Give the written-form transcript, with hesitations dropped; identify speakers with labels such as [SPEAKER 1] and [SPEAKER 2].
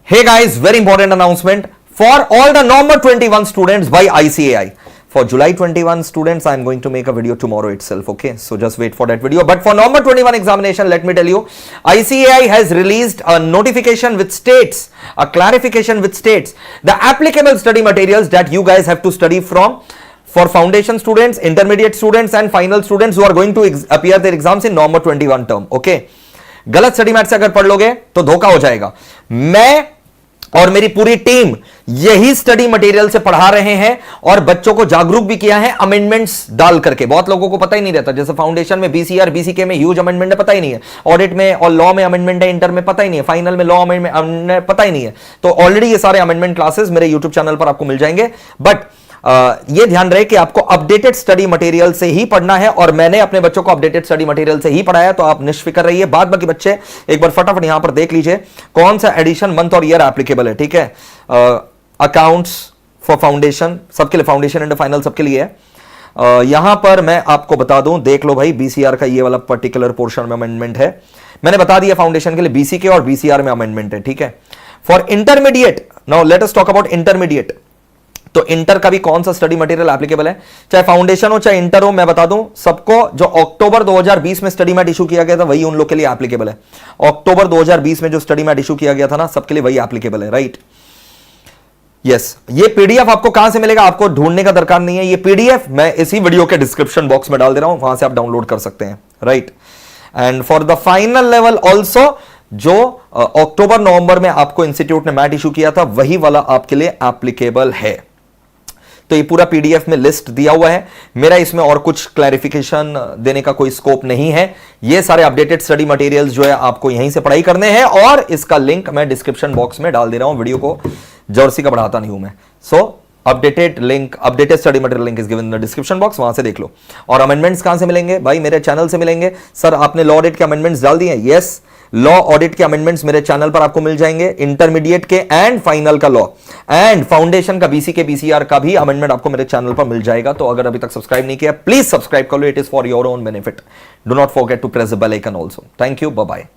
[SPEAKER 1] Hey guys, very important announcement for all the November 21 students by ICAI. For July 21 students, I am going to make a video tomorrow itself, okay? So just wait for that video. But for November 21 examination, let me tell you, ICAI has released a notification which states, a clarification which states the applicable study materials that you guys have to study from for foundation students, intermediate students and final students who are going to appear their exams in November 21 term, okay? गलत study mat से अगर पढ़ लोगे तो धोखा हो जाएगा। मैं और मेरी पूरी टीम यही स्टडी मटेरियल से पढ़ा रहे हैं और बच्चों को जागरूक भी किया है अमेंडमेंट्स डाल करके। बहुत लोगों को पता ही नहीं रहता, जैसे फाउंडेशन में बीसीआर बीसीके में ह्यूज अमेंडमेंट है, पता ही नहीं है, ऑडिट में और लॉ में अमेंडमेंट है, इंटर में पता ही नहीं है, फाइनल में लॉ अमेंडमेंट पता ही नहीं है। तो ऑलरेडी ये सारे अमेंडमेंट क्लासेस मेरे यूट्यूब चैनल पर आपको मिल जाएंगे। बट ये ध्यान रहे कि आपको अपडेटेड स्टडी मटेरियल से ही पढ़ना है और मैंने अपने बच्चों को अपडेटेड स्टडी मटेरियल से ही पढ़ाया, तो आप निश्चित रहिए। बाद बाकी बच्चे एक बार फटाफट यहां पर देख लीजिए कौन सा एडिशन, मंथ और ईयर एप्लीकेबल है, ठीक है? अकाउंट्स फॉर फाउंडेशन, सबके लिए, फाउंडेशन एंड फाइनल सबके लिए है। यहां पर मैं आपको बता दूं, देख लो भाई, बीसीआर का ये वाला पर्टिकुलर पोर्शन में अमेंडमेंट है, मैंने बता दिया। फाउंडेशन के लिए बीसीके और बीसीआर में अमेंडमेंट है, ठीक है? For intermediate, now let us talk about intermediate. तो इंटर का भी कौन सा स्टडी मटेरियल एप्लीकेबल है, चाहे फाउंडेशन हो चाहे इंटर हो, मैं बता दूं सबको, जो अक्टूबर 2020 में स्टडी मैट इशू किया गया था वही उन लोग के लिए एप्लीकेबल है। अक्टूबर 2020 में जो स्टडी मैट इशू किया गया था ना, सबके लिए वही एप्लीकेबल है, राइट? यस। ये पीडीएफ आपको कहां से मिलेगा, आपको ढूंढने का दरकार नहीं है। ये पीडीएफ मैं इसी वीडियो के डिस्क्रिप्शन बॉक्स में डाल दे रहा हूं, वहां से आप डाउनलोड कर सकते हैं, right? And for the final level also, जो अक्टूबर नवंबर में आपको इंस्टीट्यूट ने मैट इशू किया था, वही वाला आपके लिए एप्लीकेबल है। तो ये पूरा पीडीएफ में लिस्ट दिया हुआ है। मेरा इसमें और कुछ क्लैरिफिकेशन देने का कोई स्कोप नहीं है। ये सारे अपडेटेड स्टडी मटेरियल्स जो है आपको यहीं से पढ़ाई करने हैं और इसका लिंक मैं डिस्क्रिप्शन बॉक्स में डाल दे रहा हूं। वीडियो को जर्सी का बढ़ाता नहीं हूं मैं। So updated link, updated study material link is given in the description box, वहां से देख लो। और अमेंडमेंट्स कहां से मिलेंगे भाई? मेरे चैनल से मिलेंगे। सर आपने लॉ ऑडिट के अमेंडमेंट्स डाल दिए? यस, लॉ ऑडिट के अमेंडमेंट्स मेरे चैनल पर आपको मिल जाएंगे, इंटरमीडिएट के एंड फाइनल का लॉ एंड फाउंडेशन का बीसीके बीसीआर का भी अमेंडमेंट आपको मेरे चैनल पर मिल जाएगा। तो अगर अभी तक सब्सक्राइब नहीं किया, प्लीज सब्सक्राइब कर लो, it is for your own benefit. Do not forget to press the bell icon also. Thank you, bye bye.